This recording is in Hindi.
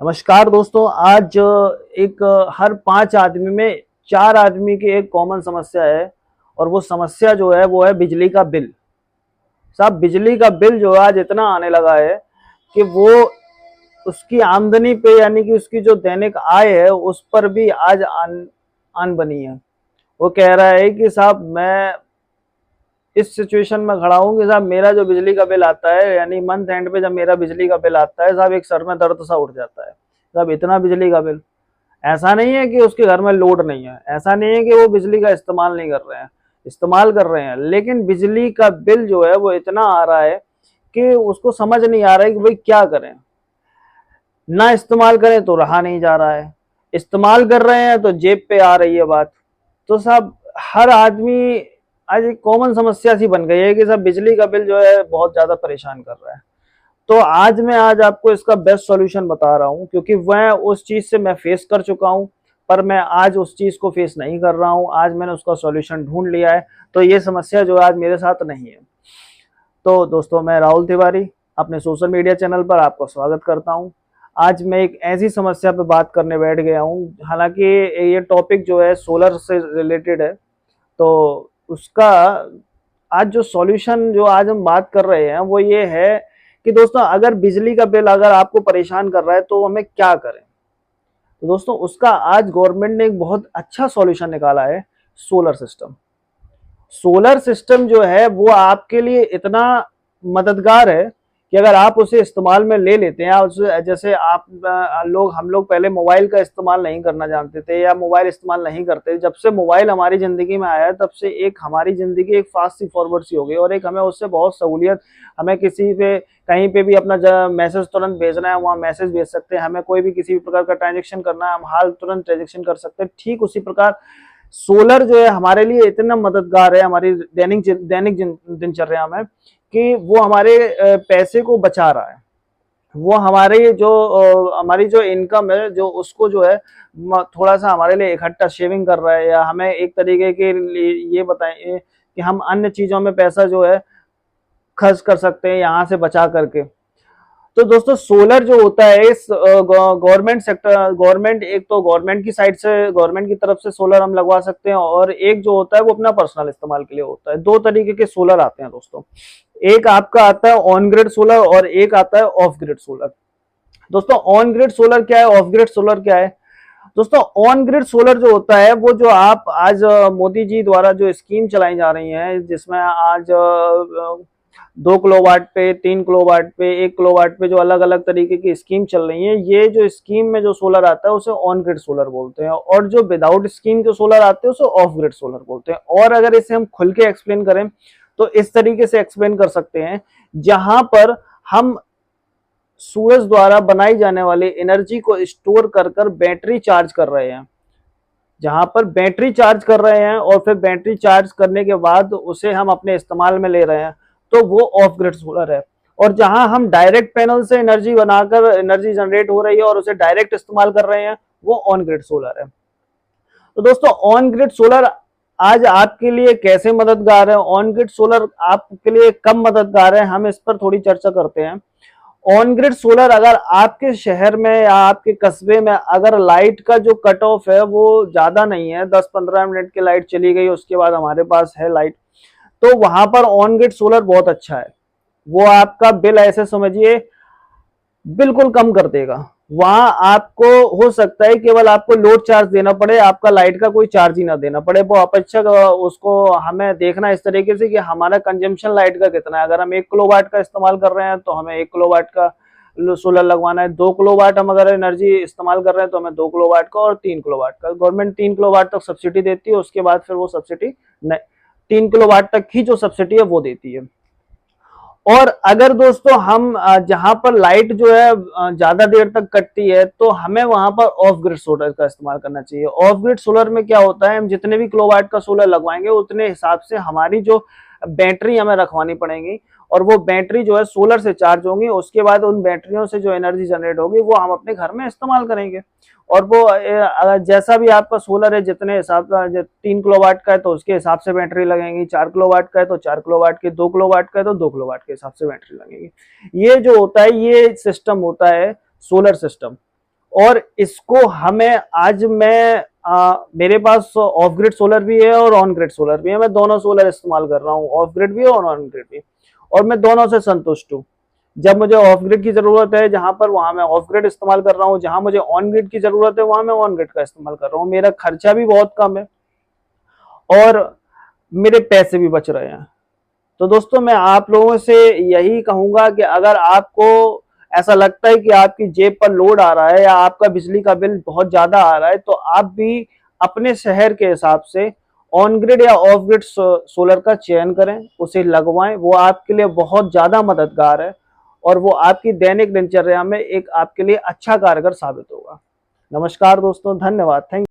नमस्कार दोस्तों। आज एक हर 5 आदमी में 4 आदमी की एक कॉमन समस्या है और वो समस्या जो है वो है बिजली का बिल। साहब, बिजली का बिल जो है आज इतना आने लगा है कि वो उसकी आमदनी पे यानी कि उसकी जो दैनिक आय है उस पर भी आज आन आन बनी है। वो कह रहा है कि साहब मैं इस सिचुएशन में खड़ा हूँ कि साहब मेरा जो बिजली का बिल आता है यानी मंथ एंड पे जब मेरा बिजली का बिल आता है साहब एक सर में दर्द सा उठ जाता है। साहब इतना बिजली का बिल। ऐसा नहीं है कि उसके घर में लोड नहीं है, ऐसा नहीं है कि वो बिजली का इस्तेमाल नहीं कर रहे हैं, इस्तेमाल कर रहे हैं, लेकिन बिजली का बिल जो है वो इतना आ रहा है कि उसको समझ नहीं आ रहा है कि भाई क्या करें। ना इस्तेमाल करें तो रहा नहीं जा रहा है, इस्तेमाल कर रहे हैं तो जेब पे आ रही है बात। तो साहब हर आदमी आज एक कॉमन समस्या सी बन गई है कि साहब बिजली का बिल जो है बहुत ज्यादा परेशान कर रहा है। तो आज मैं आपको इसका बेस्ट सॉल्यूशन बता रहा हूँ क्योंकि वह उस चीज से मैं फेस कर चुका हूँ। पर मैं आज उस चीज को फेस नहीं कर रहा हूँ, आज मैंने उसका सॉल्यूशन ढूंढ लिया है। तो ये समस्या जो है आज मेरे साथ नहीं है। तो दोस्तों, मैं राहुल तिवारी अपने सोशल मीडिया चैनल पर आपका स्वागत करता हूं। आज मैं एक ऐसी समस्या पर बात करने बैठ गया हूं, हालांकि ये टॉपिक जो है सोलर से रिलेटेड है। तो उसका आज जो सॉल्यूशन जो आज हम बात कर रहे हैं वो ये है कि दोस्तों अगर बिजली का बिल अगर आपको परेशान कर रहा है तो हमें क्या करें। तो दोस्तों उसका आज गवर्नमेंट ने एक बहुत अच्छा सॉल्यूशन निकाला है, सोलर सिस्टम। सोलर सिस्टम जो है वो आपके लिए इतना मददगार है कि अगर आप उसे इस्तेमाल में ले लेते हैं जैसे आप लोग हम लोग पहले मोबाइल का इस्तेमाल नहीं करना जानते थे या मोबाइल इस्तेमाल नहीं करते। जब से मोबाइल हमारी ज़िंदगी में आया है तब से एक हमारी ज़िंदगी एक फास्ट सी फॉरवर्ड सी हो गई और एक हमें उससे बहुत सहूलियत। हमें किसी पे कहीं पे भी अपना मैसेज तुरंत भेजना है, वहाँ मैसेज भेज सकते हैं। हमें कोई भी किसी भी प्रकार का ट्रांजेक्शन करना है, हम हाल तुरंत ट्रांजेक्शन कर सकते हैं। ठीक उसी प्रकार सोलर जो है हमारे लिए इतना मददगार है हमारी दैनिक दिनचर्या में कि वो हमारे पैसे को बचा रहा है। वो हमारे जो हमारी जो इनकम है जो उसको जो है थोड़ा सा हमारे लिए इकट्ठा शेविंग कर रहा है, या हमें एक तरीके के लिए ये बताएं कि हम अन्य चीजों में पैसा जो है खर्च कर सकते हैं यहाँ से बचा करके। तो दोस्तों सोलर जो होता है इस गवर्नमेंट सेक्टर गवर्नमेंट एक तो गवर्नमेंट की साइड से गवर्नमेंट की तरफ से सोलर हम लगवा सकते हैं और एक जो होता है वो अपना पर्सनल इस्तेमाल के लिए होता है। दो तरीके के सोलर आते हैं दोस्तों। एक आपका आता है ऑन ग्रिड सोलर और एक आता है ऑफ ग्रिड सोलर। दोस्तों ऑन ग्रिड सोलर क्या है, ऑफ ग्रिड सोलर क्या है? दोस्तों ऑन ग्रिड सोलर जो होता है वो जो आप आज मोदी जी द्वारा जो स्कीम चलाई जा रही है जिसमें आज 2 किलोवाट पे, 3 किलोवाट पे, 1 किलोवाट पे जो अलग अलग तरीके की स्कीम चल रही है, ये जो स्कीम में जो सोलर आता है उसे ऑन ग्रिड सोलर बोलते हैं और जो विदाउट स्कीम जो सोलर आते हैं उसे ऑफ ग्रिड सोलर बोलते हैं। और अगर इसे हम खुल के एक्सप्लेन करें तो इस तरीके से एक्सप्लेन कर सकते हैं जहां पर हम सूरज द्वारा बनाई जाने वाली एनर्जी को स्टोर कर कर बैटरी चार्ज कर रहे हैं। जहां पर बैटरी चार्ज कर रहे हैं और फिर बैटरी चार्ज करने के बाद उसे हम अपने इस्तेमाल में ले रहे हैं, तो वो ऑफ ग्रिड सोलर है। और जहां हम डायरेक्ट पैनल से एनर्जी बनाकर एनर्जी जनरेट हो रही है और उसे डायरेक्ट इस्तेमाल कर रहे हैं, वो ऑन ग्रिड सोलर है। तो दोस्तों ऑन ग्रिड सोलर आज आपके लिए कैसे मददगार है, ऑन ग्रिड सोलर आपके लिए कब मददगार है, हम इस पर थोड़ी चर्चा करते हैं। ऑन ग्रिड सोलर अगर आपके शहर में या आपके कस्बे में अगर लाइट का जो कट ऑफ है वो ज्यादा नहीं है, 10-15 मिनट की लाइट चली गई उसके बाद हमारे पास है लाइट, तो वहां पर ऑन ग्रिड सोलर बहुत अच्छा है। वो आपका बिल ऐसे समझिए बिल्कुल कम कर देगा। वहां आपको हो सकता है केवल आपको लोड चार्ज देना पड़े, आपका लाइट का कोई चार्ज ही ना देना पड़े। वो अपेक्षक उसको हमें देखना इस तरीके से कि हमारा कंजम्पशन लाइट का कितना है। अगर हम 1 किलोवाट का इस्तेमाल कर रहे हैं तो हमें 1 किलोवाट का सोलर लगवाना है। 2 किलोवाट हम अगर एनर्जी इस्तेमाल कर रहे हैं तो हमें 2 किलोवाट का और 3 किलोवाट का। गवर्नमेंट 3 किलोवाट तक सब्सिडी देती है, उसके बाद फिर वो सब्सिडी 3 किलोवाट तक ही जो सब्सिडी है वो देती है। और अगर दोस्तों हम जहां पर लाइट जो है ज्यादा देर तक कटती है तो हमें वहां पर ऑफ ग्रिड सोलर का इस्तेमाल करना चाहिए। ऑफ ग्रिड सोलर में क्या होता है, हम जितने भी किलोवाट का सोलर लगवाएंगे उतने हिसाब से हमारी जो बैटरी हमें रखवानी पड़ेगी और वो बैटरी जो है सोलर से चार्ज होंगी। उसके बाद उन बैटरियों से जो एनर्जी जनरेट होगी वो हम अपने घर में इस्तेमाल करेंगे। और वो जैसा भी आपका सोलर है, जितने हिसाब का 3 किलोवाट का है तो उसके हिसाब से बैटरी लगेंगी, 4 किलोवाट का है तो 4 किलोवाट की, 2 किलोवाट का है तो 2 किलोवाट के हिसाब से बैटरी लगेगी। ये जो होता है ये सिस्टम होता है सोलर सिस्टम। और इसको हमें आज मैं मेरे पास ऑफ ग्रिड सोलर भी है और ऑन ग्रिड सोलर भी है। मैं दोनों सोलर इस्तेमाल कर रहा हूँ, ऑफ ग्रिड भी और ऑन ग्रिड भी, और मैं दोनों से संतुष्ट हूँ। जब मुझे ऑफ ग्रिड की जरूरत है जहां पर, वहां मैं ऑफ ग्रिड इस्तेमाल कर रहा हूँ, जहां मुझे ऑन ग्रिड की जरूरत है वहां मैं ऑन ग्रिड का इस्तेमाल कर रहा हूँ। मेरा खर्चा भी बहुत कम है और मेरे पैसे भी बच रहे हैं। तो दोस्तों मैं आप लोगों से यही कहूंगा कि अगर आपको ऐसा लगता है कि आपकी जेब पर लोड आ रहा है या आपका बिजली का बिल बहुत ज्यादा आ रहा है, तो आप भी अपने शहर के हिसाब से ऑन ग्रिड या ऑफ ग्रिड सोलर का चयन करें, उसे लगवाएं। वो आपके लिए बहुत ज्यादा मददगार है और वो आपकी दैनिक दिनचर्या में एक आपके लिए अच्छा कारगर साबित होगा। नमस्कार दोस्तों, धन्यवाद, थैंक